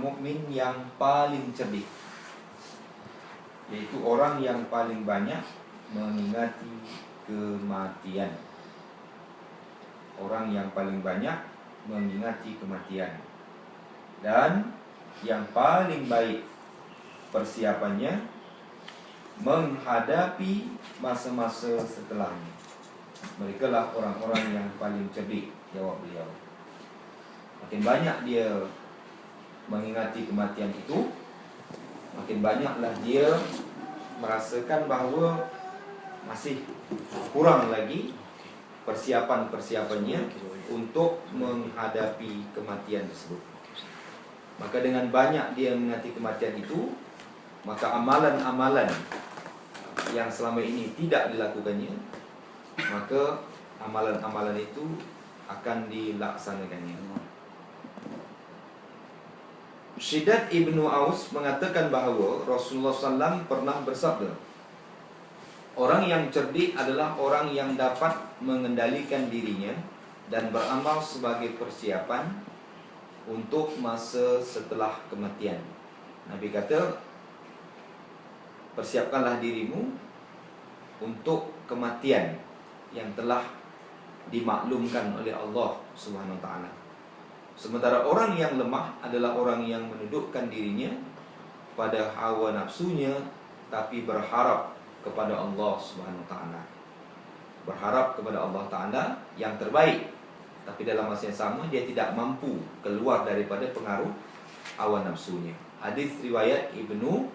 mukmin yang paling cerdik, yaitu orang yang paling banyak mengingati kematian. Orang yang paling banyak mengingati kematian, dan yang paling baik persiapannya menghadapi masa-masa setelahnya. Mereka lah orang-orang yang paling cerdik, jawab beliau. Makin banyak dia mengingati kematian itu, makin banyaklah dia merasakan bahawa masih kurang lagi persiapan-persiapannya untuk menghadapi kematian tersebut. Maka dengan banyak dia mengingati kematian itu, maka amalan-amalan yang selama ini tidak dilakukannya, maka amalan-amalan itu akan dilaksanakannya. Syiddad ibnu Aus mengatakan bahawa Rasulullah SAW pernah bersabda, orang yang cerdik adalah orang yang dapat mengendalikan dirinya dan beramal sebagai persiapan untuk masa setelah kematian. Nabi kata, persiapkanlah dirimu untuk kematian yang telah dimaklumkan oleh Allah Subhanahu wa taala. Sementara orang yang lemah adalah orang yang menundukkan dirinya pada hawa nafsunya, tapi berharap kepada Allah Subhanahu wa taala. Berharap kepada Allah Taala yang terbaik, tapi dalam masa yang sama dia tidak mampu keluar daripada pengaruh hawa nafsunya. Hadis riwayat Ibnu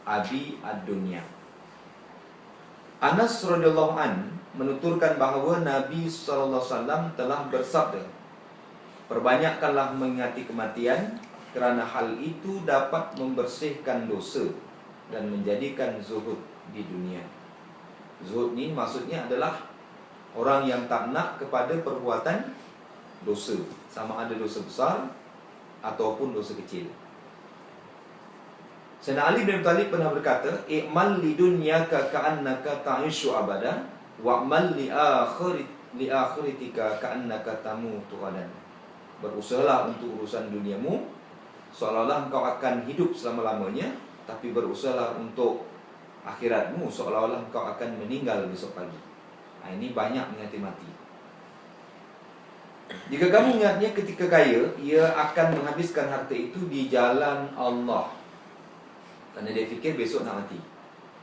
Abi Ad-Dunya. Anas radhiyallahu an menuturkan bahawa Nabi SAW telah bersabda, perbanyakkanlah mengingati kematian, kerana hal itu dapat membersihkan dosa dan menjadikan zuhud di dunia. Zuhud ni maksudnya adalah orang yang tak nak kepada perbuatan dosa, sama ada dosa besar ataupun dosa kecil. Sayyidina Ali bin Abi Thalib pernah berkata, "I'mal lidunyaka ka'annaka ta'ishu abada, wa'mal li akhiritika ka'annaka tamutu ghadan." Berusahalah untuk urusan duniamu seolah-olah engkau akan hidup selama-lamanya, tapi berusahalah untuk akhiratmu seolah-olah engkau akan meninggal besok pagi. Ini banyak mengingati mati. Jika kamu ingatnya ketika kaya, ia akan menghabiskan harta itu di jalan Allah, kerana dia fikir besok nak mati.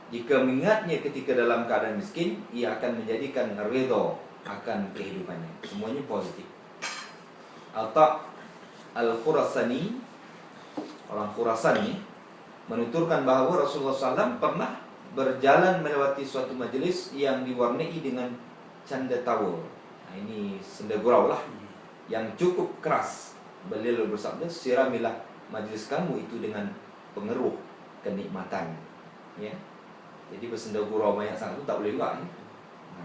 Jika mengingatnya ketika dalam keadaan miskin, ia akan menjadikan redha akan kehidupannya. Semuanya positif. Atha Al-Khurasani, orang Khurasan ni, menuturkan bahawa Rasulullah SAW pernah berjalan melewati suatu majlis yang diwarnai dengan canda tawa. Ini senda gurau lah, yang cukup keras. Beliau bersabda, siramilah majlis kamu itu dengan pengeruh kenikmatan. Ya. Jadi bersenda gurau banyak sangat tu tak boleh juga.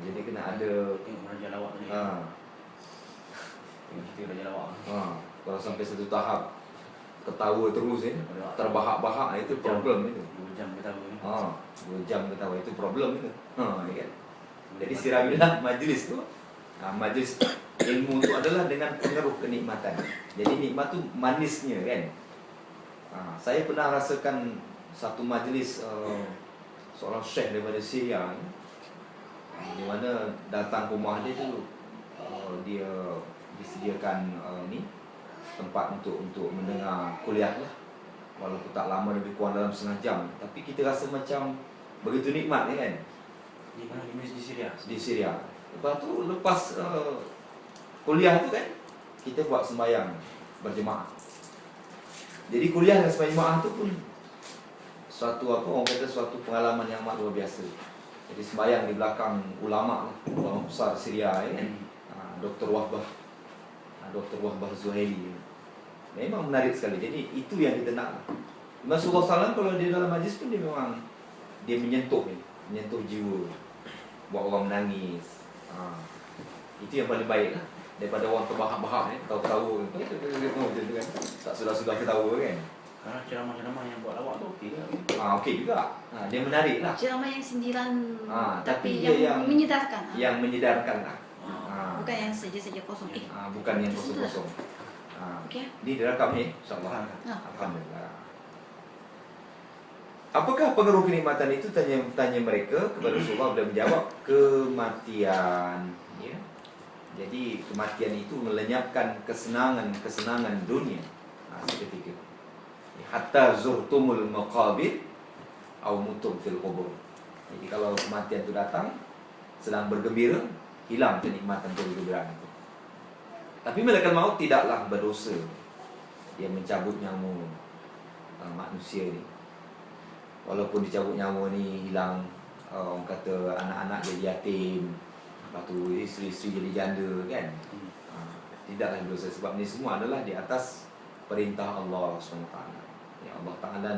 Jadi kena ada Raja lawak ni. Kita Raja lawak. Kalau sampai satu tahap ketawa terus terbahak-bahak, itu problem itu. 2 jam ketawa ni. 2 jam ketawa itu problem itu. Kan? Jadi siramilah majlis tu. Majlis ilmu tu adalah dengan pengaruh kenikmatan. Jadi nikmat tu manisnya kan. Saya pernah rasakan satu majlis seorang syekh daripada Syria, di mana datang rumah dia tu, dia disediakan tempat untuk mendengar kuliah lah. Walaupun tak lama, lebih kurang dalam setengah jam, tapi kita rasa macam begitu nikmat kan. Di mana di Syria? Di Syria. Lepas tu, lepas kuliah tu kan, kita buat sembahyang berjemaah. Jadi kuliah dan sembahyang jemaah tu pun orang kata suatu pengalaman yang luar biasa. Jadi sembahyang di belakang ulama besar Syria kan. Dr. Wahbah Zuhaili. Memang menarik sekali. Jadi itu yang kita nak. Rasulullah SAW kalau dia dalam majlis pun dia menyentuh jiwa, buat orang menangis. Itu yang paling baik lah, daripada orang terbahak-bahak ketawa-ketawa kan. Tak sudah-sudah ketawa kan. Karena ceramah-ceramah yang buat lawak tu okey kan? Okey juga. Dia menarik lah. Ceramah yang sindiran, tapi yang dia menyedarkan. Yang menyedarkan lah. Bukan yang saja-saja kosong. Bukan yang kosong-kosong. Okey. Ini direkam ni, insya-Allah. Ah. Alhamdulillah. Apakah pengaruh kenikmatan itu? Tanya mereka kepada Rasulullah. Beliau menjawab, kematian. Ya. Jadi kematian itu melenyapkan kesenangan dunia seketika. Hatta zurtumul maqabir au mutum fil qubur. Jadi kalau kematian itu datang, sedang bergembira, hilang kenikmatan kegembiraan itu. Tapi malaikat maut tidaklah berdosa. Dia mencabut nyawa manusia ni. Walaupun dicabut nyawa ni, hilang orang kata anak-anak jadi yatim, lepas tu isteri-isteri jadi janda kan. Tidaklah berdosa sebab ni semua adalah di atas perintah Allah SWT. Ya, Allah Taala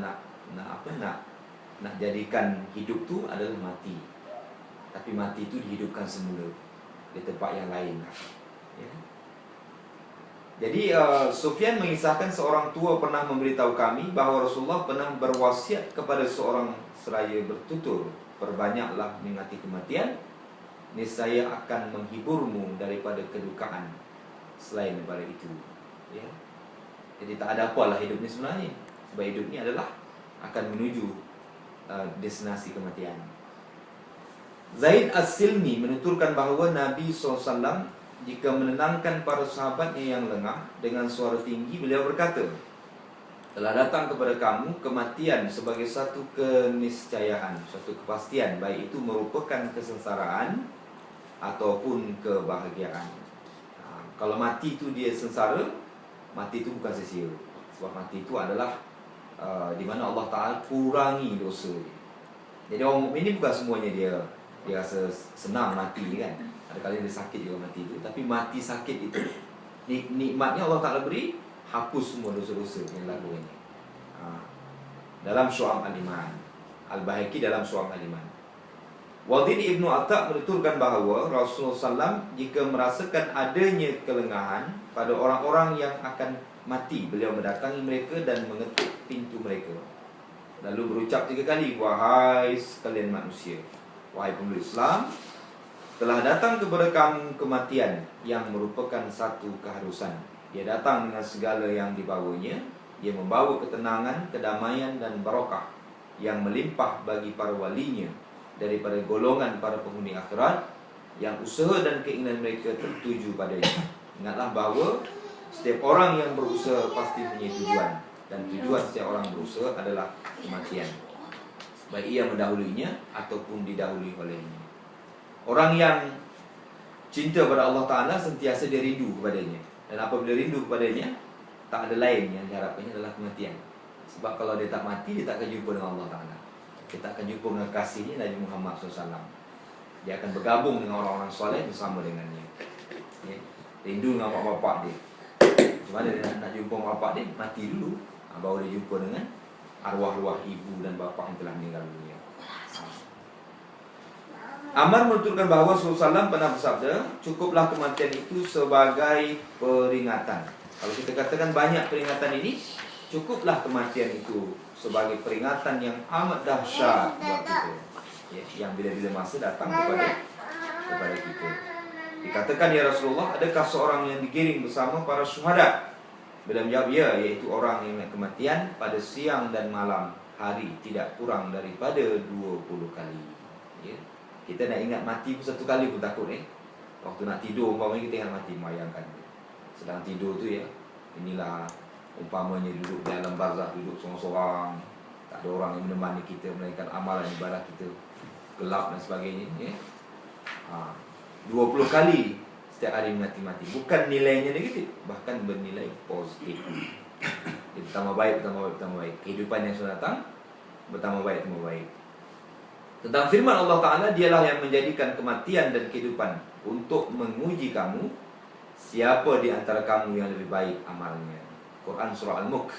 nak jadikan hidup tu adalah mati. Tapi mati tu dihidupkan semula di tempat yang lain. Ya. Jadi Sufyan mengisahkan seorang tua pernah memberitahu kami bahawa Rasulullah pernah berwasiat kepada seorang seraya bertutur, perbanyaklah mengingati kematian, niscaya akan menghiburmu daripada kedukaan selain daripada itu. Ya. Jadi tak ada apalah hidup ni sebenarnya, sebab hidup ni adalah akan menuju destinasi kematian. Zaid As-Silmi menuturkan bahawa Nabi SAW jika menenangkan para sahabatnya yang lengah dengan suara tinggi, beliau berkata, telah datang kepada kamu kematian sebagai satu keniscayaan, satu kepastian, baik itu merupakan kesengsaraan ataupun kebahagiaan. Kalau mati itu dia sengsara, mati itu bukan sia-sia. Sebab mati itu adalah di mana Allah Ta'ala kurangi dosa dia. Jadi orang mukmin ini bukan semuanya dia rasa senang mati kan. Ada kali dia sakit juga mati itu. Tapi mati sakit itu, nikmatnya Allah Ta'ala beri, hapus semua dosa-dosa yang lakukannya. Dalam Syu'ab Al-Iman, Al-Bahaqi dalam Syu'ab Al-Iman. Wadid Ibnu Attab menuturkan bahawa Rasulullah SAW jika merasakan adanya kelengahan pada orang-orang yang akan mati, beliau mendatangi mereka dan mengetuk pintu mereka. Lalu berucap 3 kali, wahai sekalian manusia, wahai pemeluk Islam, telah datang kepada kamu kematian yang merupakan satu keharusan. Dia datang dengan segala yang dibawanya. Dia membawa ketenangan, kedamaian dan barakah yang melimpah bagi para walinya daripada golongan para penghuni akhirat yang usaha dan keinginan mereka tertuju padanya. Ingatlah bahawa setiap orang yang berusaha pasti punya tujuan, dan tujuan setiap orang berusaha adalah kematian, baik ia mendahulunya ataupun didahului olehnya. Orang yang cinta pada Allah Ta'ala sentiasa dia rindu kepadanya. Dan apabila rindu kepadanya, tak ada lain yang diharapkannya adalah kematian. Sebab kalau dia tak mati, dia tak akan jumpa dengan Allah Ta'ala. Dia tak akan jumpa dengan kasihnya Nabi Muhammad SAW. Dia akan bergabung dengan orang-orang soleh bersama dengannya. Ya. Rindu dengan bapak-bapak dia. Macam mana dia nak jumpa bapak dia? Mati dulu, baru dia jumpa dengan arwah-arwah ibu dan bapa yang telah meninggal dunia. Ammar menuturkan bahawa Rasulullah SAW pernah bersabda, cukuplah kematian itu sebagai peringatan. Kalau kita katakan banyak peringatan ini, cukuplah kematian itu sebagai peringatan yang amat dahsyat buat kita, ya, yang bila-bila masa datang kepada kita. Dikatakan, ya Rasulullah, adakah seorang yang digiring bersama para syuhada? Beliau menjawab, ya, iaitu orang yang ingat kematian pada siang dan malam hari tidak kurang daripada 20 kali. Ya. Kita nak ingat mati pun 1 kali pun takut Waktu nak tidur umpamanya kita ingat mati, bayangkan sedang tidur tu ya, inilah umpamanya duduk di alam barzakh, duduk sorang-sorang, tak ada orang yang menemani kita melainkan amalan ibadah kita, gelap dan sebagainya ya. 20 kali setiap hari mati-mati. Bukan nilainya negatif, bahkan bernilai positif. Dia bertambah baik. Kehidupan yang sudah datang bertambah baik. Tentang firman Allah Ta'ala, dialah yang menjadikan kematian dan kehidupan untuk menguji kamu, siapa di antara kamu yang lebih baik amalnya. Quran Surah Al-Mulk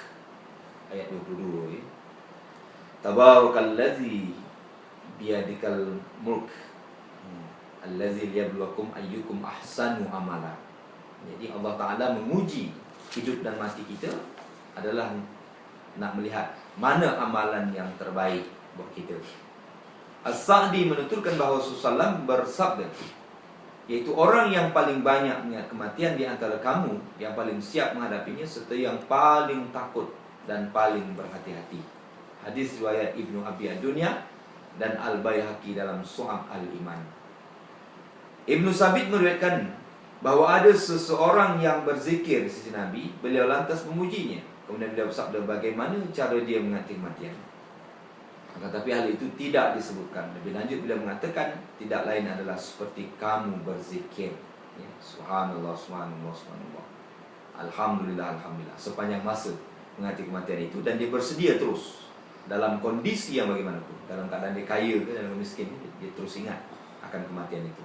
ayat 22 ya. Tabarakallazi biyadikal mulk allazi liyabluwakum ayyukum ahsanu amala. Jadi Allah Ta'ala menguji hidup dan mati kita adalah nak melihat mana amalan yang terbaik buat kita. As-Sa'di menuturkan bahawa Rasulullah SAW bersabda, Iaitu orang yang paling banyak mengingat kematian di antara kamu, yang paling siap menghadapinya, serta yang paling takut dan paling berhati-hati. Hadis riwayat Ibnu Abi Ad-Dunya dan Al-Baihaqi dalam Su'ab Al-Iman. Ibnu Sabit meriwayatkan bahawa ada seseorang yang berzikir di sisi Nabi. Beliau lantas memujinya. Kemudian beliau bersabda, bagaimana cara dia mengerti kematian. Tetapi hal itu tidak disebutkan. Lebih lanjut beliau mengatakan, tidak lain adalah seperti kamu berzikir, ya, Subhanallah, Subhanallah, Subhanallah, Alhamdulillah, Alhamdulillah, sepanjang masa mengerti kematian itu. Dan dia bersedia terus dalam kondisi yang bagaimanapun, dalam keadaan dia kaya ke dalam miskin, dia terus ingat akan kematian itu.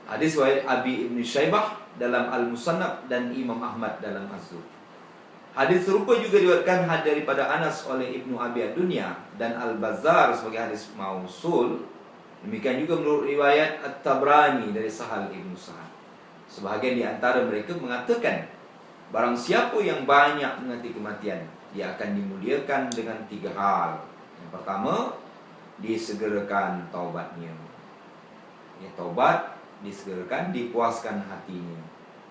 Hadis riwayat Abi Ibn Syaibah dalam Al-Musannaf dan Imam Ahmad dalam Az-Zuhd. Hadis serupa juga diriwayatkan daripada Anas oleh Ibnu Abi Ad-Dunya dan Al-Bazzar sebagai hadis mausul. Demikian juga menurut riwayat At-Tabrani dari Sahal Ibnu Sa'ad. Sebahagian di antara mereka mengatakan, barang siapa yang banyak mengerti kematian, dia akan dimuliakan dengan 3 hal. Yang pertama, disegerakan taubatnya. Ya, taubat disegerakan, dipuaskan hatinya,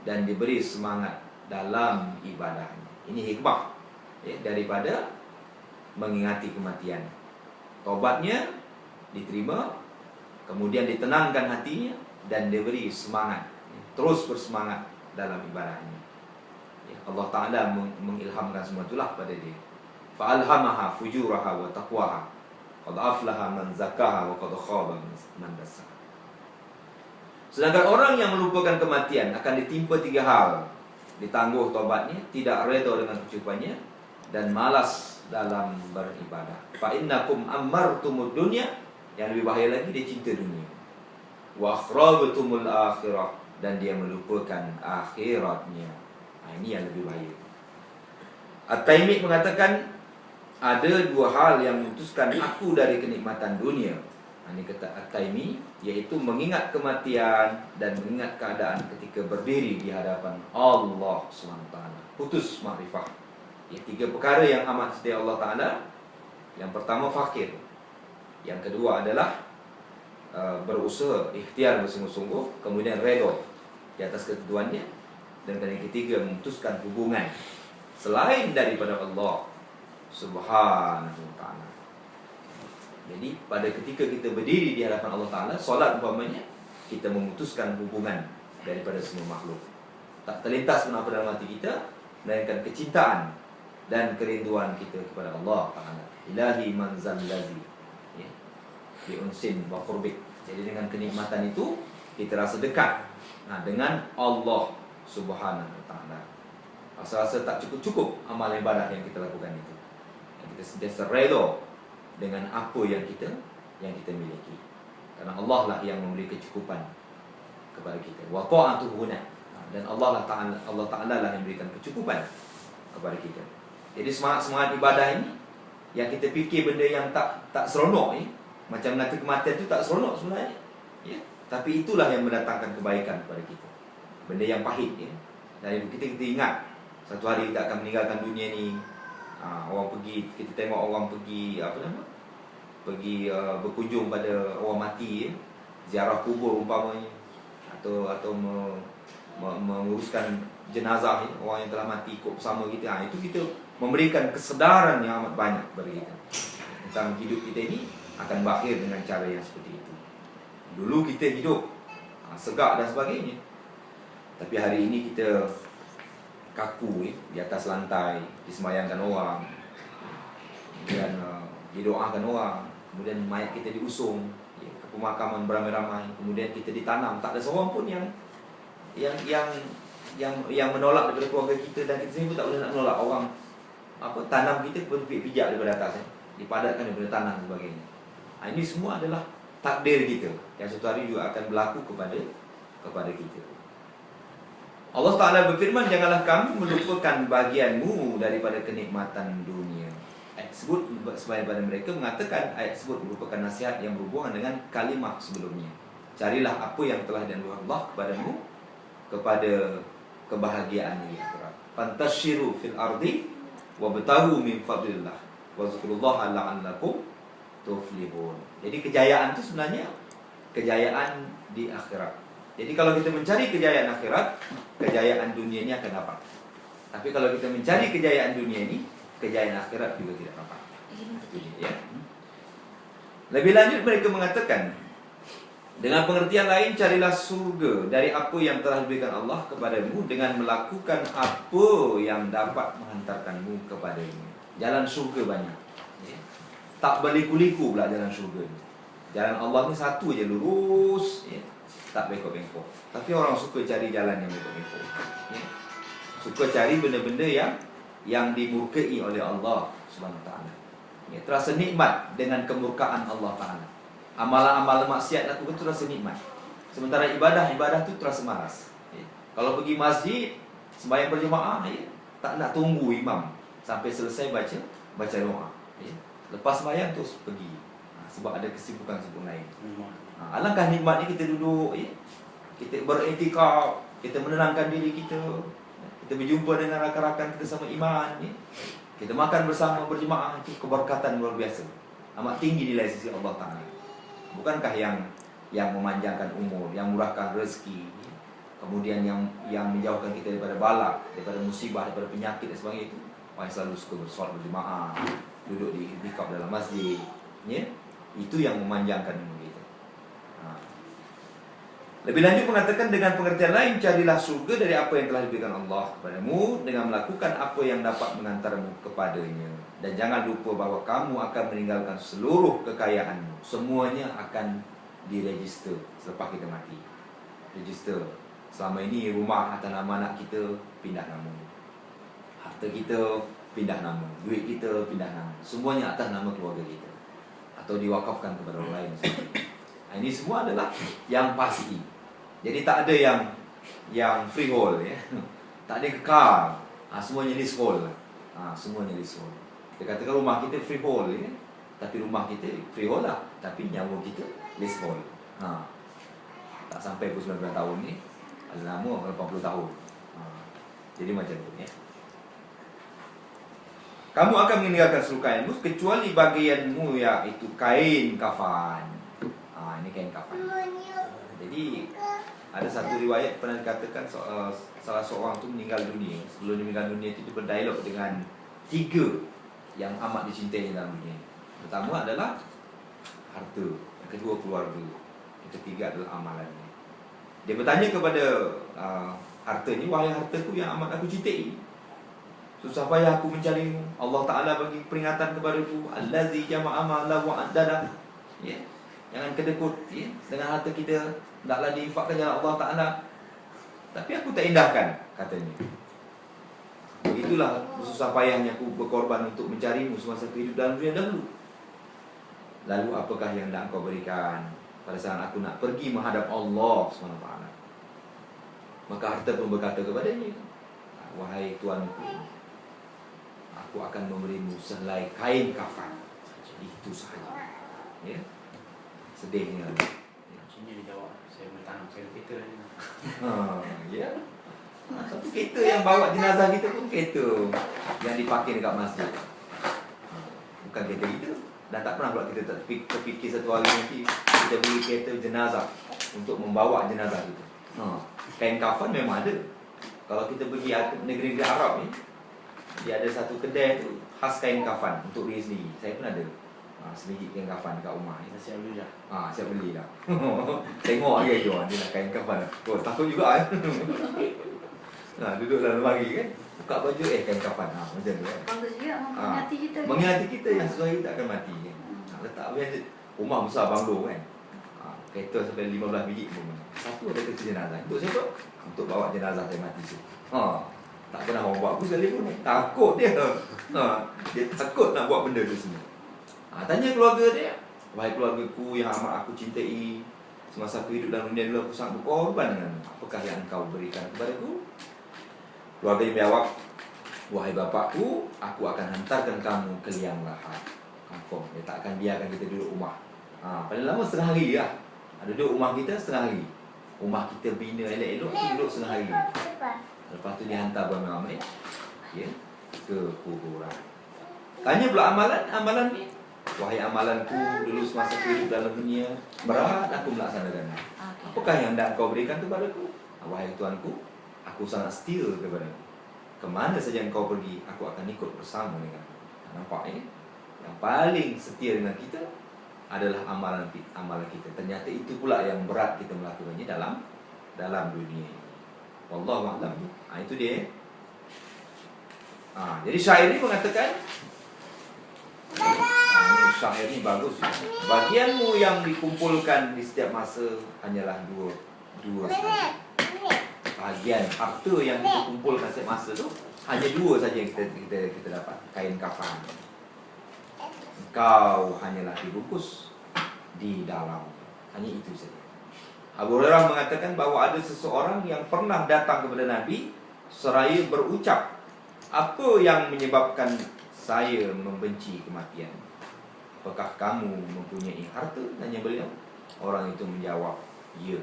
dan diberi semangat dalam ibadahnya. Ini hikmah, ya, daripada mengingati kematian. Taubatnya diterima, kemudian ditenangkan hatinya, dan diberi semangat, ya, terus bersemangat dalam ibadahnya. Ya, Allah Ta'ala mengilhamkan semua itulah pada dia. Fa'alhamaha fujuraha wa taqwaha, qad aflaha man zakaha wa qad khaba man dassaha. Sedangkan orang yang melupakan kematian akan ditimpa 3 hal. Ditangguh taubatnya, tidak redha dengan kecukupannya, dan malas dalam beribadah. Fa innakum ammartumud dunya, yang lebih bahaya lagi, dia cinta dunia. Wa akhrabtumul akhirah, dan dia melupakan akhiratnya. Ini yang lebih bahaya. At-Taimi mengatakan, ada 2 hal yang memutuskan aku dari kenikmatan dunia. Ini kata At-Taimi, iaitu mengingat kematian dan mengingat keadaan ketika berdiri di hadapan Allah SWT. Putus makrifah. Ya, 3 perkara yang amat setia Allah Ta'ala. Yang pertama, fakir. Yang kedua adalah berusaha, ikhtiar bersungguh-sungguh. Kemudian redha di atas ketentuannya. Dan yang ketiga, memutuskan hubungan selain daripada Allah Subhanahu wa ta'ala. Jadi pada ketika kita berdiri di hadapan Allah Ta'ala, solat umpamanya, kita memutuskan hubungan daripada semua makhluk. Tak terlintas pun apa dalam hati kita, melainkan kecintaan dan kerinduan kita kepada Allah Ta'ala. Ilahi manzal lazi, ya, bi'unsin wa qurbik. Jadi dengan kenikmatan itu, kita rasa dekat dengan Allah Subhanahu wa ta'ala. Rasa-rasa tak cukup-cukup amal ibadah yang kita lakukan itu. Yang kita sentiasa redha dengan apa yang kita miliki. Karena Allah lah yang memberi kecukupan kepada kita. Wa ta'atuhu huna. Dan Allah Ta'ala lah yang memberikan kecukupan kepada kita. Jadi semangat ibadah ini, yang kita fikir benda yang tak seronok, macam nanti kematian itu tak seronok sebenarnya, ya. Tapi itulah yang mendatangkan kebaikan kepada kita. Benda yang pahit, ya. Dan kita ingat satu hari kita akan meninggalkan dunia ni. Orang pergi, kita tengok orang pergi berkunjung pada orang mati, ya. Ziarah kubur umpamanya, atau menguruskan jenazah, ya, orang yang telah mati ikut bersama kita. Itu kita memberikan kesedaran yang amat banyak kepada kita tentang hidup kita ini akan berakhir dengan cara yang seperti itu. Dulu kita hidup segak dan sebagainya, tapi hari ini kita kaku, di atas lantai, disemayangkan orang, kemudian didoakan orang, kemudian mayat kita diusung, ya, ke pemakaman beramai-ramai, kemudian kita ditanam. Tak ada seorang pun yang menolak daripada keluarga kita, dan kita sendiri pun tak boleh nak menolak orang tanam kita pun pijak daripada atas, dipadatkan daripada tanah dan sebagainya. Ini semua adalah takdir kita yang suatu hari juga akan berlaku kepada kita. Allah Ta'ala berfirman, janganlah kamu melupakan bagianmu daripada kenikmatan dunia. Ayat tersebut sebahagian daripada mereka mengatakan ayat tersebut merupakan nasihat yang berhubungan dengan kalimah sebelumnya. Carilah apa yang telah dianugerahkan Allah kepadamu, kepada kebahagiaan di akhirat. Fantashiru fil ardi wabtaghu min fadlillah wazkurullaha la'allakum tuflihun. Jadi kejayaan itu sebenarnya kejayaan di akhirat. Jadi kalau kita mencari kejayaan akhirat, kejayaan dunia ini akan dapat. Tapi kalau kita mencari kejayaan dunia ini, kejayaan akhirat juga tidak dapat. Itu dia, ya. Lebih lanjut mereka mengatakan, dengan pengertian lain, carilah surga dari apa yang telah diberikan Allah kepadamu dengan melakukan apa yang dapat menghantarkanmu kepadanya. Jalan surga banyak, ya. Tak berliku-liku pula jalan surga ni. Jalan Allah ni satu je, lurus, ya. Tak bengkok-bengkok. Tapi orang suka cari jalan yang bengkok-bengkok, ya. Suka cari benda-benda yang dimurkai oleh Allah Subhanahu Wa Taala. Ya, terasa nikmat dengan kemurkaan Allah Taala. Amalan-amalan maksiat lakukan tu rasa nikmat. Sementara ibadah tu terasa malas. Ya. Kalau pergi masjid sembahyang berjemaah, ya, tak nak tunggu imam sampai selesai baca doa. Ya. Lepas sembahyang terus pergi. Sebab ada kesibukan-kesibukan lain. Alangkah nikmatnya kita duduk, ya. Kita beriktikaf, kita menenangkan diri kita. Kita berjumpa dengan rakan-rakan kita sama iman, ya. Kita makan bersama berjemaah, itu keberkatan luar biasa. Amat tinggi nilai sisi Allah Taala. Bukankah yang memanjangkan umur, yang murahkan rezeki, kemudian yang menjauhkan kita daripada balak, daripada musibah, daripada penyakit dan sebagainya itu, orang selalu suka bersolat berjemaah, duduk di iktikaf dalam masjid, ya. Itu yang memanjangkan umur kita. Lebih lanjut mengatakan dengan pengertian lain, carilah surga dari apa yang telah diberikan Allah kepadamu dengan melakukan apa yang dapat mengantarmu kepadanya. Dan jangan lupa bahawa kamu akan meninggalkan seluruh kekayaanmu. Semuanya akan diregister selepas kita mati. Register. Selama ini rumah atas nama anak kita pindah nama. Harta kita pindah nama. Duit kita pindah nama. Semuanya atas nama keluarga kita. Atau diwakafkan kepada orang lain. Ini semua adalah yang pasti. Jadi tak ada yang freehold, ya. Tak ada kekal. Semuanya leasehold. Semuanya leasehold. Kita katakan rumah kita freehold, ya. Tapi rumah kita freehold lah. Tapi nyawa kita leasehold. Tak sampai pun 19 tahun ni. Ada lama 80 tahun. Jadi macam tu, ya. Kamu akan meninggalkan seluruh kainmu kecuali bagianmu, iaitu kain kafan. Ini kain kafan. Jadi ada satu riwayat pernah dikatakan salah seorang tu meninggal dunia. Sebelum dia meninggal dunia itu dia berdialog dengan 3 yang amat dicintainya dalam dunia. Pertama adalah harta, yang kedua keluarga, yang ketiga adalah amalannya. Dia bertanya kepada hartanya, wahai hartaku yang amat aku cintai, susah payah aku mencarimu. Allah Ta'ala bagi peringatan kepadaku, allazi jama'a ma'ala wa addada. Ya. Jangan kedekut, ya, dengan harta kita. Hendaklah diinfakkan jalan Allah Ta'ala. Tapi aku tak indahkan, katanya. Begitulah susah payahnya aku berkorban untuk mencarimu semasa aku hidup dalam dunia dahulu. Lalu apakah yang hendak kau berikan pada saat aku nak pergi menghadap Allah SWT? Maka harta pun berkata kepadanya, wahai tuanku, aku akan memberimu sehelai kain kafan. Itu sahaja. Ya. Sedihnya. Maksudnya dia jawab, saya boleh tanam saya kereta ni. Ya. Tapi kereta yang bawa jenazah kita pun kereta yang dipakai dekat masjid. Bukan kereta kita. Dan tak pernah pula kita terfikir satu hari nanti kita beli kereta jenazah untuk membawa jenazah kita. Kain kafan memang ada. Kalau kita pergi negeri-negeri Arab ni, dia ada satu kedai tu khas kain kafan untuk diri sendiri. Saya pun ada. Sedikit kain kafan dekat rumah ni. Siap beli dah. Siap beli dah. Tengok dia jual, dia nak kain kafan. Takut juga kan. Duduk dalam lemari kan. Buka baju, kain kafan. Macam tu kan. Bagus juga mengingati kita. Mengingati kita yang sesuatu kita akan mati kan. Letak rumah besar banglo kan. Kereta sampai 15 biji pun. Satu ada kereta jenazah. Untuk siapa? Untuk bawa jenazah saya mati tu. Tak pernah orang buat aku sekali pun. Takut dia. Dia takut nak buat benda tu semua. Tanya keluarga dia, wahai keluargaku yang amat aku cintai, semasa aku hidup dalam dunia dulu aku sangat berkorban dengan apakah yang engkau berikan kepadaku? Keluarga yang menjawab, wahai bapakku, aku akan hantarkan kamu ke liang lahat. Confirm, dia tak akan biarkan kita duduk rumah. Paling lama setengah hari lah. Duduk rumah kita setengah hari. Rumah kita bina elok-elok, duduk setengah hari. Lepas tu dia hantar beramai-ramai, ya, ke kuburan. Tanya pula amalan ni. Wahai amalanku dulu semasa aku hidup dalam dunia, berat aku melaksanakan. Apakah yang hendak kau berikan kepadaku? Wahai Tuanku, aku sangat setia kepadamu. Kemana saja engkau pergi, aku akan ikut bersama dengan. Nampak ya? Yang paling setia dengan kita adalah amalan kita. Ternyata itu pula yang berat kita melakukannya dalam dunia ini. Wallahu a'lam. Itu dia. Jadi syair ini mengatakan, ini syair ini bagus. Bagianmu yang dikumpulkan di setiap masa hanyalah dua saja. Bagian harta yang kita kumpulkan setiap masa tu hanya dua saja yang kita dapat. Kain kafan. Engkau hanyalah dibungkus di dalam. Hanya itu saja. Abu Hurairah mengatakan bahawa ada seseorang yang pernah datang kepada Nabi seraya berucap, apa yang menyebabkan saya membenci kematian? Apakah kamu mempunyai harta? Tanya beliau. Orang itu menjawab, ya.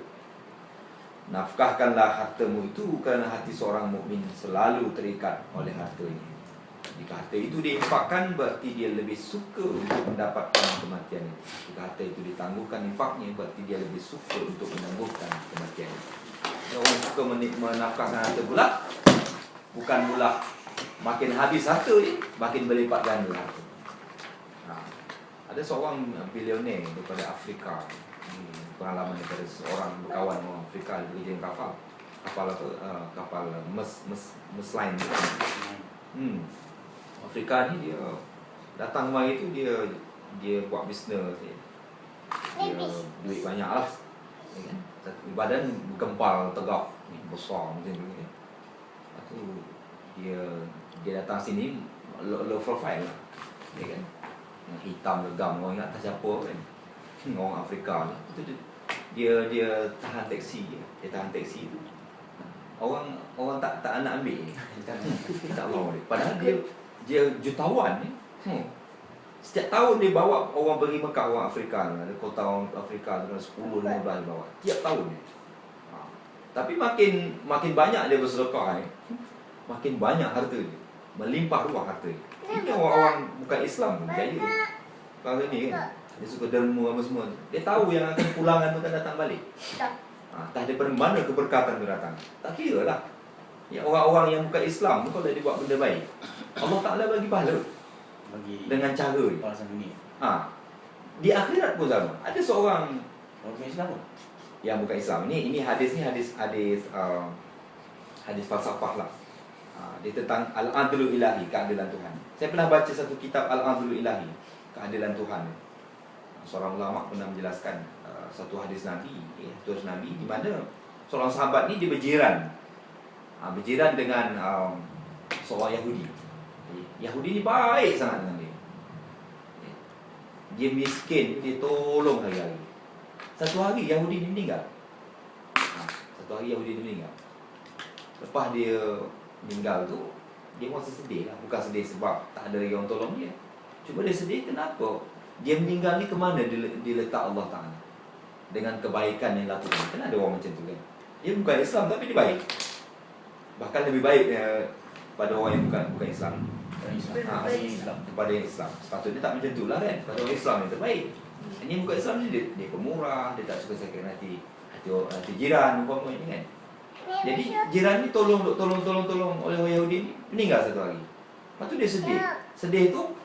Nafkahkanlah hartamu itu kerana hati seorang mukmin selalu terikat oleh hartanya. Jika harta itu diinfakkan, berarti dia lebih suka untuk mendapatkan kematian itu. Jika harta itu ditangguhkan infaknya, berarti dia lebih suka untuk menangguhkan kematian itu. Orang suka menafkahkan harta pula, bukan pula makin habis harta dia, makin berlipat ganda harta. Ada seorang bilioner daripada Afrika. Pengalaman daripada seorang berkawan orang Afrika di bahagian kapal Mesline. Afrika ni dia datang kemari tu dia buat bisnes dia duit banyak lah, kan? Badan gempal tegak besar macam tu kan. Lepas tu dia datang sini low profile lah, kan? Hitam legam, orang ingat tak siapa kan, orang Afrika lah. Lepas tu dia tahan taksi tu. Orang tak nak ambil ni. Tak mau dia. Padahal dia jutawan ni. Setiap tahun dia bawa orang pergi Mekah, orang Afrika. Ada kota orang Afrika tu 10-15 bawa. Tiap tahun ni. Tapi makin banyak dia bersedekah ni, makin banyak harta dia. Melimpah ruah harta dia. Ini orang-orang bukan Islam pun berjaya. Kalau ni kan, dia suka derma apa semua. Dia tahu yang akan pulangan tu akan datang balik. Entah daripada mana keberkatan tu datang, tak kira lah. Ya, orang-orang yang bukan Islam tu kalau dia buat benda baik, Allah Ta'ala bagi pahala dengan cara dia. Dunia. Di akhirat pun sama. Ada seorang Orang Islam pun? yang bukan Islam. Ini hadis falsafah lah. Dia tentang Al-Adlu Ilahi, keadilan Tuhan. Saya pernah baca satu kitab Al-Adlu Ilahi, keadilan Tuhan. Seorang ulama pernah menjelaskan satu hadis Nabi, di mana seorang sahabat ni dia berjiran dengan seorang Yahudi. Yahudi ni baik sangat dengan dia. Dia miskin, dia tolong hari-hari. Satu hari Yahudi ni meninggal. Lepas dia meninggal tu, dia merasa sedih lah. Bukan sedih sebab tak ada lagi orang tolong dia. Cuma dia sedih kenapa? Dia meninggal ni ke mana diletak Allah Ta'ala dengan kebaikan yang lakukan. Kan ada orang macam tu kan. Dia bukan Islam tapi dia baik. Bahkan lebih baik pada orang yang bukan Islam. Daripada yang Islam. Sepatutnya tak macam tu lah kan. Pada orang Islam yang terbaik. Ini bukan Islam ni dia pemurah, dia tak suka sakit hati jiran umpamanya kan. Jadi jiran ni tolong oleh orang Yahudi ni, meninggal satu hari. Lepas tu dia sedih. Sedih tu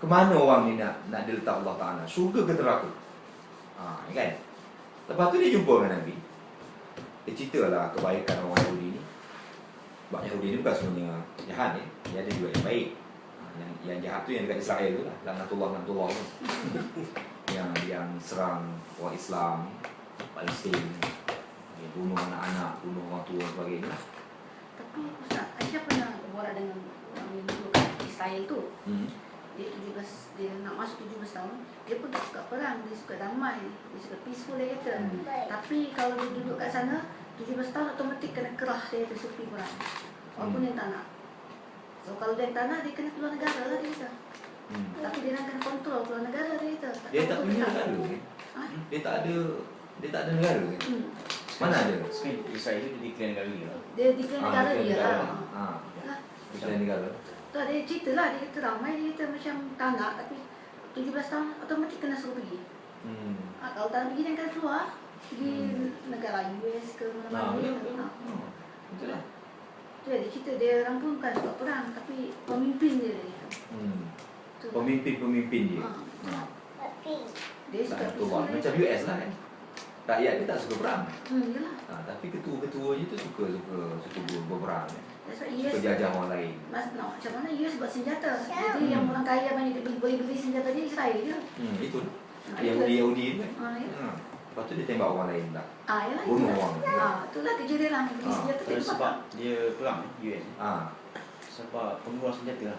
kemana orang ni nak diletak Allah Ta'ala? Syurga ke neraka? Kan? Lepas tu dia jumpa dengan Nabi. Dia ceritalah kebaikan orang Yahudi ni. Sebab Yahudi ni bukan semuanya jahat ya. Dia ada juga yang baik. Yang jahat tu yang dekat Israel tu lah. Lanatullah tu. yang serang orang Islam, Palestin, bunuh anak-anak, bunuh orang tua sebagainya. Tapi Ustaz, Aisyah pernah borak dengan orang yang dulu kat Israel tu. Dia nak masuk 17 tahun, dia pun tak suka perang, dia suka damai, dia suka peaceful dia kata. Tapi kalau dia duduk kat sana 17 tahun otomatik kena kerah dia kata sepi perang. Walaupun dia tak nak. So kalau dia tak nak, dia kena keluar negara lah dia kata. Tapi dia nak kena kontrol keluar negara dia kata. Dia tak punya negara kan? Dia tak ada negara kan? Mana ada? Israel itu dia declare negara dia. Dia declare negara dia lah. Declare negara. Tak, dia cerita lah, dia kata ramai, dia kata macam tak nak tapi 17 tahun otomatis kena suruh pergi. Kalau tak pergi, dia akan keluar. Pergi negara US ke mana-mana. Betul lah. Jadi kita dia orang pun bukan suka perang, tapi pemimpin dia. Pemimpin dia. Dia suka keluar. Macam US lah kan. Rakyat dia tak suka perang. Yalah. Tapi ketua-ketuanya tu suka berperang kan. That's why US Penjajah orang lain. macam mana US buat senjata. Jadi yang orang kaya banyak dia boleh beli senjata dia Israel je. Itu Yahudi tu kan. Ya. Lepas tu dia tembak orang lain tak. Yalah. Bunuh orang. Itulah kerja dia lah. Beli senjata dia Sebab dia perang US. Sebab pengeluar senjata lah.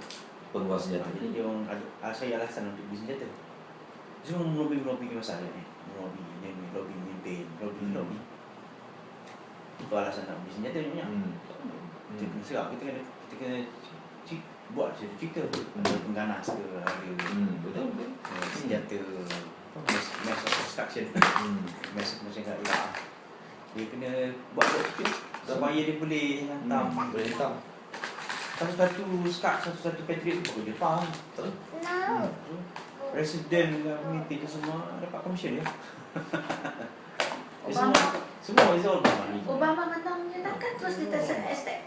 Pengeluar senjata. Jadi dia orang saya alasan untuk beli senjata. Semua melobi masalah ni. Melobi memimpin, melobi. Itu alasan nak beli senjata ni banyak. Kita kena serap, kita kena buat cerita pengganas ke ada betul. senjata mass of destruction, mass macam kat Iraq. Dia kena buat cerita supaya dia boleh hantam, satu-satu skat, satu-satu patriot tu baru dia faham. Betul? Presiden dengan pemimpin tu semua dapat komisen ya. Semua is all Obama menang je takkan terus dia attack.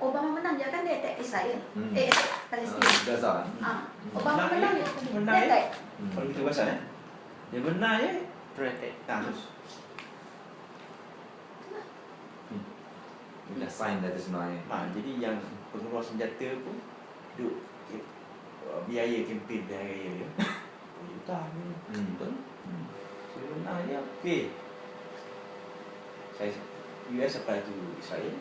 Obama menang je kan dia attack Israel. Attack Palestin. Gaza. Obama menang je. Menang Dia attack. Kalau kita pasal dia benar je terus terus. Dah sign dah tu sebenarnya. Jadi yang pengeluar senjata pun duk biaya kempen dan raya dia. Juta ni. Betul. Sebenarnya okey. Saya US supply to Israel.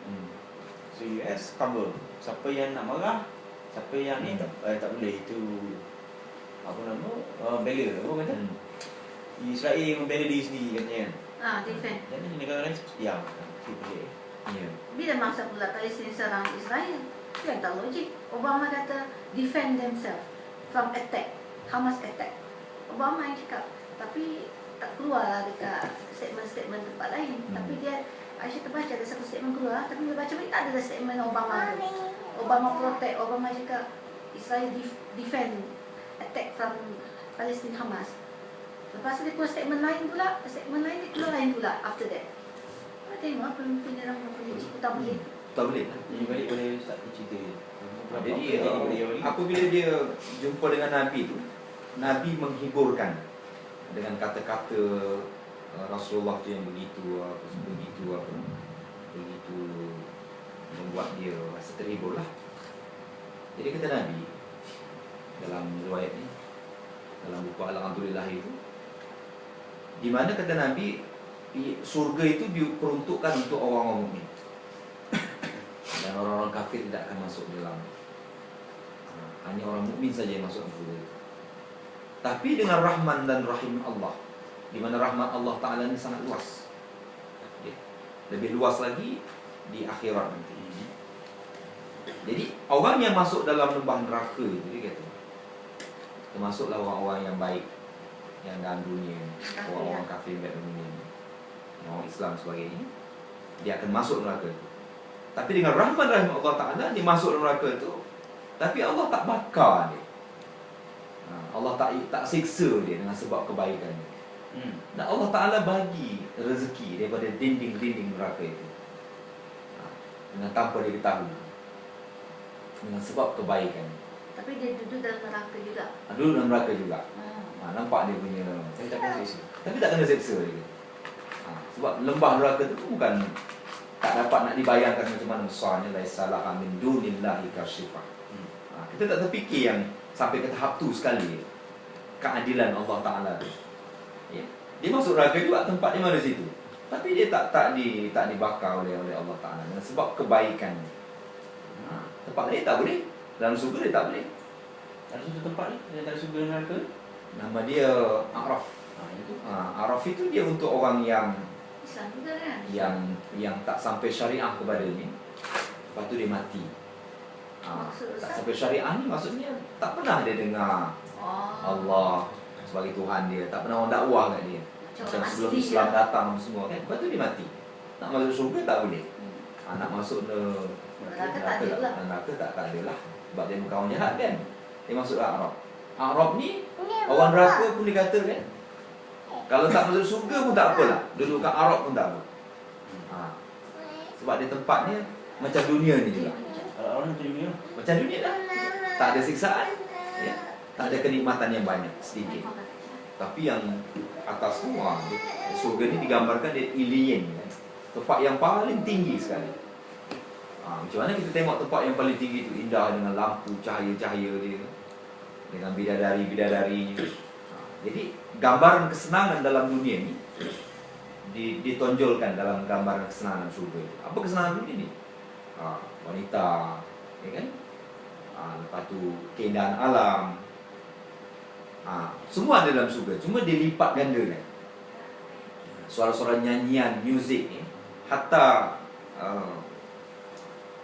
So US cover. Siapa yang nak marah, siapa yang ni tak boleh itu apa nama? Bela apa kata? Israel membela diri sendiri katanya. Defend. Jadi negara lain diam. Boleh. Ya. Bila masa pula Palestin serang Israel, dia tak logik. Obama kata defend themselves from attack, Hamas attack. Obama yang cakap, tapi tak keluar lah dekat statement-statement tempat lain. Tapi dia, Aisyah terbaca ada satu statement keluar, tapi dia baca balik tak ada statement Obama. Obama protect, Obama cakap Israel defend attack from Palestine Hamas. Lepas tu dia keluar statement lain dia keluar lain pula after that. Tengok pemimpin orang politik tak boleh. Tak boleh. Ini balik boleh start cerita dia. Jadi apabila dia jumpa dengan Nabi tu, Nabi menghiburkan dengan kata-kata Rasulullah tu yang begitu membuat dia rasa terhibur lah. Jadi kata Nabi dalam riwayat ni, dalam buku Al-Alhamdulillah itu, di mana kata Nabi surga itu diperuntukkan untuk orang-orang mukmin dan orang-orang kafir tidak akan masuk dalam. Hanya orang mukmin saja yang masuk surga itu. Tapi dengan rahman dan rahim Allah, di mana rahmat Allah Ta'ala ini sangat luas, lebih luas lagi di akhirat nanti. Jadi orang yang masuk dalam lembah neraka itu, dia kata, termasuklah orang-orang yang baik, yang dalam dunia, orang-orang kafir dan dunia, orang Islam sebagainya, dia akan masuk neraka itu. Tapi dengan rahmat rahim Allah Ta'ala, dia masuk neraka itu, tapi Allah tak bakar dia. Allah tak siksa dia dengan sebab kebaikan dia. Dan Allah Ta'ala bagi rezeki daripada dinding-dinding neraka itu, dengan tanpa dia ketahui, dengan sebab kebaikan. Tapi dia duduk dalam neraka juga. Duduk dalam neraka juga. Nampak dia punya, Tapi tak kena siksa. tapi tak kena siksa dia. Sebab lembah neraka itu bukan tak dapat nak dibayangkan macam mana besarnya, laisalah min dunillahi kasyifah. Kita tak terfikir yang sampai ke tahap tu sekali keadilan Allah Ta'ala tu. Ya. Dia masuk neraka juga, tempat dia mana situ. Tapi dia tak dibakar oleh Allah Ta'ala dengan sebab kebaikan. Tempat lain tak boleh. Dalam surga dia tak boleh. Ada satu tempat ni yang tak ada surga dan neraka. Nama dia A'raf. A'raf itu dia untuk orang yang Islam juga kan? yang tak sampai syariah kepadanya. Lepas tu dia mati. Tak sampai syariah ni maksudnya tak pernah dia dengar Allah sebagai Tuhan dia, tak pernah orang dakwah kat dia. Macam sebelum Islam datang semua kan. Lepas tu dia mati. Nak masuk surga tak boleh. Nak masuk neraka tak ada lah. Neraka tak ada lah. Sebab dia bukan orang jahat kan. Dia masuk Arab. Arab ni orang neraka pun dikata kan, kalau tak masuk surga pun tak apalah, duduk kat Arab pun tak apa. Sebab dia tempatnya macam dunia ni juga. Kalau orang macam dunia, Macam dunia lah. Tak ada siksaan, ya. Tak ada kenikmatan yang banyak, sedikit. Tapi yang atas semua, surga ni digambarkan dia alien, kan? Tempat yang paling tinggi sekali. Macam mana kita tengok tempat yang paling tinggi itu indah dengan lampu, cahaya-cahaya dia, dengan bidadari-bidadari. Jadi gambaran kesenangan dalam dunia ni ditonjolkan dalam gambaran kesenangan surga. Apa kesenangan dunia ni? Wanita, ya kan? Lepas tu keindahan alam. Semua ada dalam surga, cuma dilipat gandakan. Suara-suara nyanyian, muzik ni, hatta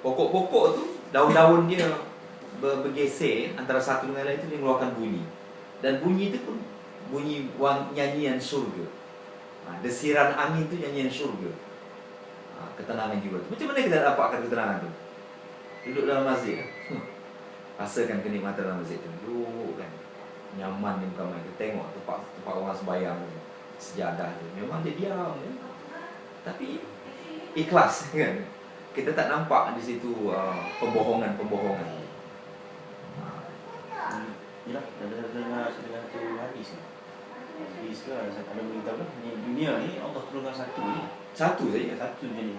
pokok-pokok tu, daun-daun dia bergeser antara satu dengan lain tu, dia mengeluarkan bunyi. Dan bunyi tu pun bunyi nyanyian surga. Desiran angin tu nyanyian surga. Ketenangan jiwa tu. Macam mana kita dapatkan ketenangan tu? Duduk dalam masjid, rasakan kenikmatan dalam masjid tu. Duduk kan, nyaman ni, bukan main. Kita tengok tempat orang sembahyang, sejadah tu, memang dia diam kan? Tapi ikhlas kan. Kita tak nampak di situ pembohongan-pembohongan. Yalah, dengan tu hadis ni. Hadis ke ada beritahu ni, dunia ni Allah turunkan satu ni. Satu saja. Satu je ni.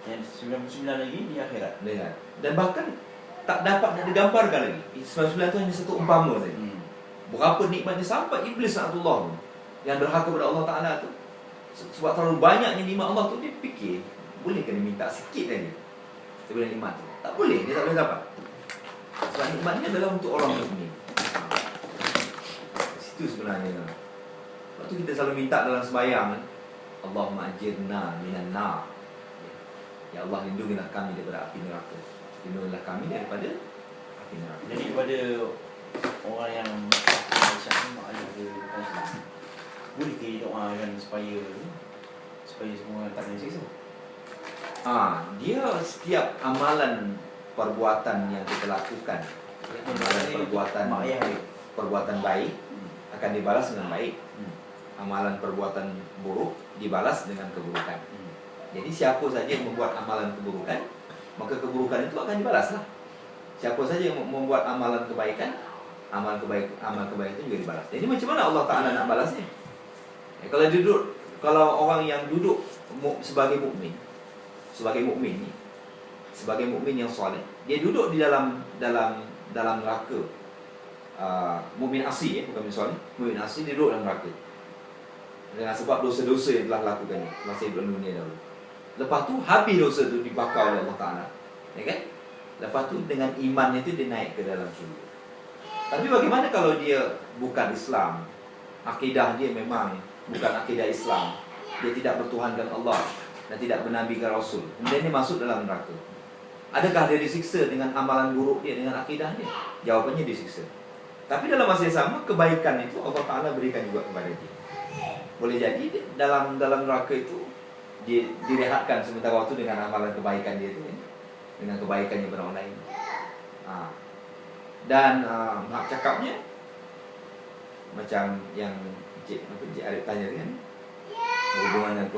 Yang 99 lagi di akhirat. Lihat. Dan bahkan tak dapat nak digambarkan lagi. 99 tu hanya satu umpama saja. Berapa nikmatnya sampai iblis Na'atullah yang derhaka kepada Allah Ta'ala tu. Sebab terlalu banyaknya nikmat Allah tu, dia fikir, boleh ke dia minta sikit lagi sebenarnya nikmat tu? Tak boleh, dia tak boleh dapat. Sebab nikmatnya adalah untuk orang mukmin. Situ sebenarnya. Sebab tu kita selalu minta dalam sembahyang, Allahumma ajirna minan nar. Ya Allah, lindungilah kami daripada api neraka. Lindungilah kami daripada api neraka. Jadi kepada orang yang mak ayah dia bukan Islam, boleh ke doakan supaya semua tak kena siksa? Dia setiap amalan perbuatan yang kita lakukan, amalan perbuatan baik akan dibalas dengan baik. Amalan perbuatan buruk dibalas dengan keburukan. Jadi siapa saja yang membuat amalan keburukan, maka keburukan itu akan dibalaslah. Siapa saja yang membuat amalan kebaikan, amal kebaikan itu juga dibalas. Jadi macam mana Allah Ta'ala nak balasnya? Kalau orang yang duduk sebagai mukmin, sebagai mukmin yang soleh, dia duduk di dalam neraka. Mukmin asli, bukan mukmin soleh. Mukmin asli dia duduk dalam neraka dengan sebab dosa-dosa yang telah lakukannya masa hidup dunia dahulu. Lepas tu habis dosa tu dibakar oleh Allah Ta'ala, ya kan? Lepas tu dengan iman itu dia naik ke dalam syurga. Tapi bagaimana kalau dia bukan Islam, akidah dia memang bukan akidah Islam, dia tidak bertuhankan Allah dan tidak bernabikan Rasul, kemudian dia masuk dalam neraka. Adakah dia disiksa dengan amalan buruk dia, dengan akidah dia? Jawapannya disiksa. Tapi dalam masa yang sama, kebaikan itu Allah Ta'ala berikan juga kepada dia. Boleh jadi dalam neraka itu dia direhatkan sementara waktu dengan amalan kebaikan dia itu, dengan kebaikannya kepada orang lain. Dan hak cakapnya macam yang Cik Arif tanya kan, hubungan dengan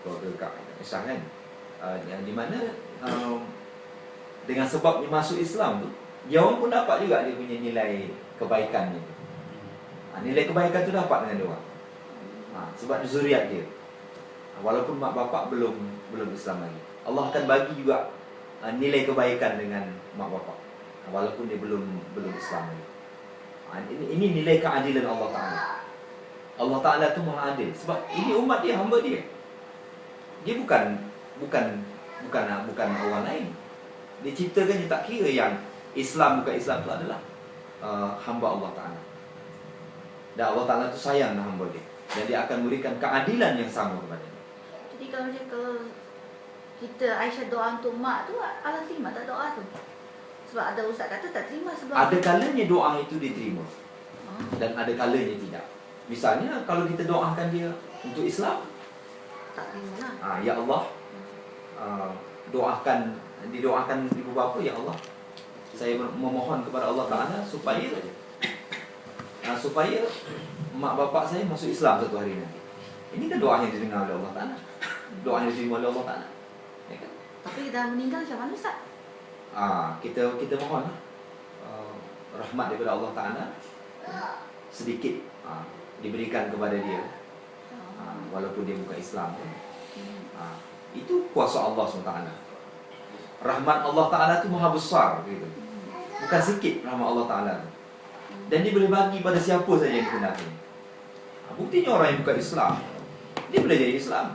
keluarga Kak Isyah kan, di mana dengan sebab dia masuk Islam tu, dia orang pun dapat juga dia punya nilai kebaikannya. Nilai kebaikan tu dapat dengan dia orang. Sebab zuriat dia, walaupun mak bapak belum Islam lagi, Allah akan bagi juga nilai kebaikan dengan mak bapak, walaupun dia belum Islam lagi. Ini nilai keadilan Allah Ta'ala. Allah Ta'ala tu maha adil. Sebab ini umat dia, hamba dia. Dia bukan orang lain. Dia ciptakan, dia tak kira yang Islam bukan Islam tu adalah hamba Allah Ta'ala. Dan Allah Ta'ala tu sayang dengan hamba dia, dan dia akan berikan keadilan yang sama kepada dia. Jadi kalau kita Aisyah doa untuk mak tu, Allah terima tak doa tu? Sebab ada ustaz kata tak terima sebab ada kalanya doa itu diterima, dan ada kalanya tidak. Misalnya kalau kita doakan dia untuk Islam, tak terima lah. Ya Allah, didoakan ibu bapa, ya Allah, saya memohon kepada Allah Ta'ala supaya supaya mak bapak saya masuk Islam satu hari nanti. Ini kan doa yang didengar oleh Allah Ta'ala. Doa yang diterima oleh Allah Ta'ala. Ya kan? Tapi dah meninggal macam mana Ustaz? Kita mohon rahmat daripada Allah Ta'ala sedikit diberikan kepada dia, walaupun dia bukan Islam. Itu kuasa Allah SWT. Rahmat Allah Ta'ala itu maha besar gitu. Bukan sikit rahmat Allah Ta'ala. Dan dia boleh bagi pada siapa saja yang dikehendaki. Buktinya orang yang bukan Islam, dia boleh jadi Islam.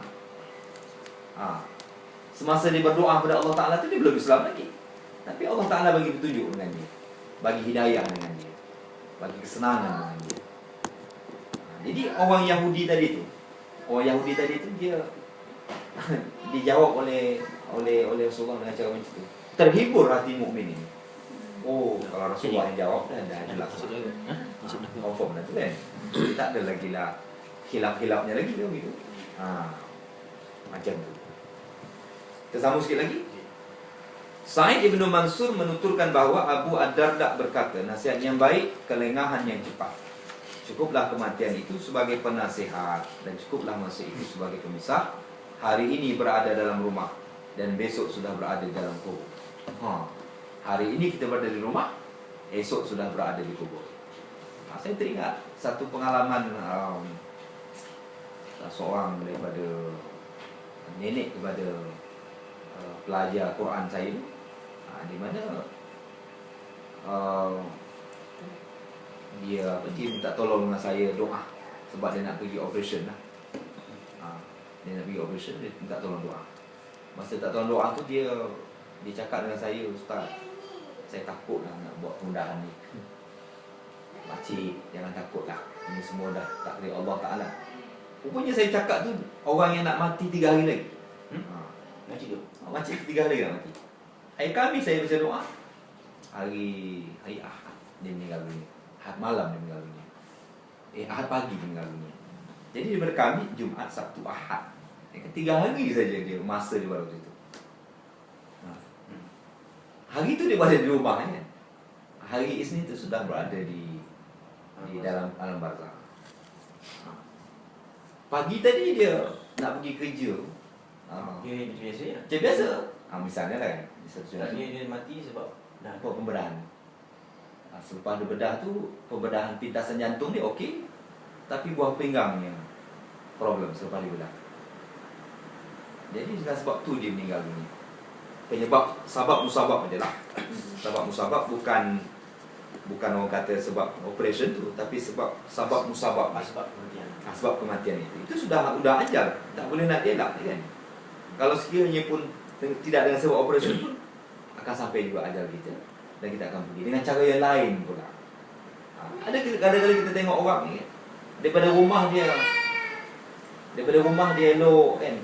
Semasa dia berdoa kepada Allah Ta'ala itu, dia belum Islam lagi. Tapi Allah Ta'ala bagi petunjuk dengan dia, bagi hidayah dengan dia, bagi kesenangan dengan dia. Jadi orang Yahudi tadi tu dia dijawab oleh Rasulullah dengan cara macam tu. Terhibur hati mukmin ini. Oh, kalau Rasulullah yang jawab dah jelas. Confirm dah tu kan. Tak ada lagi lah khilaf-khilafnya lagi tu gitu. Macam tu. Kita sambung sikit lagi. Sa'id Ibn Mansur menuturkan bahawa Abu Ad-Darda berkata, nasihat yang baik, kelengahan yang cepat. Cukuplah kematian itu sebagai penasihat, dan cukuplah masa itu sebagai pemisah. Hari ini berada dalam rumah, dan besok sudah berada di dalam kubur. Hari ini kita berada di rumah, esok sudah berada di kubur. Saya teringat satu pengalaman seorang daripada nenek kepada pelajar Quran saya ni, di mana dia minta tolong dengan saya doa sebab dia nak pergi operation lah. Dia nak pergi operation, dia minta tolong doa. Masa tak tolong doa tu dia cakap dengan saya, Ustaz, saya takut lah nak buat kemudahan ni. Makcik, jangan takut lah, ini semua dah takdir Allah Ta'ala. Rupanya saya cakap tu orang yang nak mati 3 hari lagi. Makcik tu? Makcik 3 hari nak mati. Hari Khamis saya baca doa, Hari Ahad dia meninggal dunia. Ahad malam dia meninggal dunia. Ahad pagi dia meninggal dunia. Jadi daripada Khamis, Jumaat, Sabtu, Ahad, 3 hari saja dia masa dia baru itu. Hari itu dia berada di rumah kan. Hari Isnin itu sudah berada di dalam alam barzakh. Pagi tadi dia nak pergi kerja. Dia biasa ya? Macam biasa. Misalnya lah kan. Dia mati sebab buat pembedahan. Selepas dia bedah tu, pembedahan pintasan jantung dia okey, tapi buah pinggangnya problem selepas dia bedah. Jadi dengan sebab tu dia meninggal dunia. Penyebab sabab musabab je lah. Sabab musabab bukan orang kata sebab operation tu, tapi sebab sabab musabab, sebab kematian. Sebab kematian itu. Itu sudah ajal, tak boleh nak elak kan. Kalau sekiranya pun tidak dengan sebab operation pun akan sampai juga ajal kita, dan kita akan pergi dengan cara yang lain pula. Ada kadang-kadang kita tengok orang ni daripada rumah dia elok kan,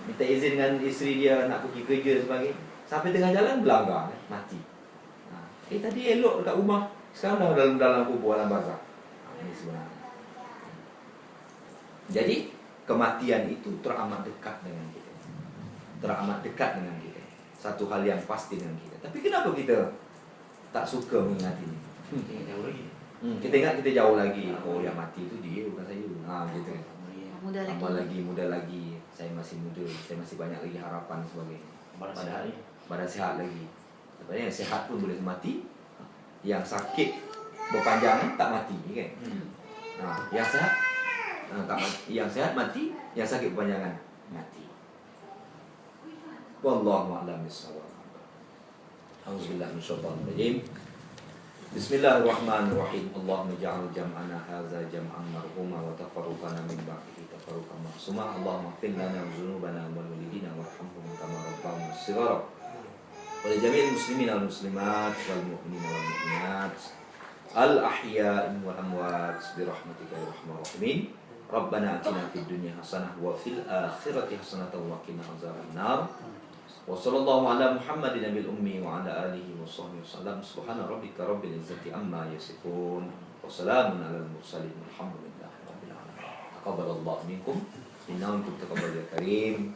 minta izin dengan isteri dia nak pergi kerja sebagainya, sampai tengah jalan berlanggar mati. Tadi elok dekat rumah, sekarang dah dalam kubur alam barzakh. Ini sebenarnya. Jadi kematian itu teramat dekat dengan kita. Teramat dekat dengan kita. Satu hal yang pasti dengan kita. Tapi kenapa kita tak suka mengingati ini? Kita jauh lagi. Kita ingat kita jauh lagi. Oh, yang mati itu dia, bukan saya. Gitu. Muda lagi. Saya masih muda. Saya masih banyak lagi harapan dan sebagainya. Badan sihat lagi. Sebenarnya yang sihat pun boleh mati. Yang sakit berpanjangan tak mati kan? Yang sihat tak mati. Yang sehat mati, yang sakit berpanjangan mati. Wallahu a'lam bissawab. Auzubillahi minasyaitonir rajim. Bismillahirrahmanirrahim. Allahumma ja'al jam'ana hadza jam'an marhuma wa tafarruqana min ba'dihi tafarruqan ma'suma. Allahumma ighfir lana dzunubana wal walidina warhamhum kama rabbawna shighara. Wa li jami'il muslimin wal muslimat wal mu'minina wal mu'minat al ahya'i wal amwat bi rahmatika ya arhamar rahimin. Rabbana atina fid dunya hasanah wa fil akhirati hasanah wa qina azabannar. Wa sallallahu ala Muhammadin nabil ummi wa ala alihi wa sahbihi wasallam. Subhana rabbika rabbil izzati amma yasifun wa salamun alal mursalin walhamdulillahi rabbil alamin. Taqabbalallahu minkum innahu kuntum taqabbalul karim.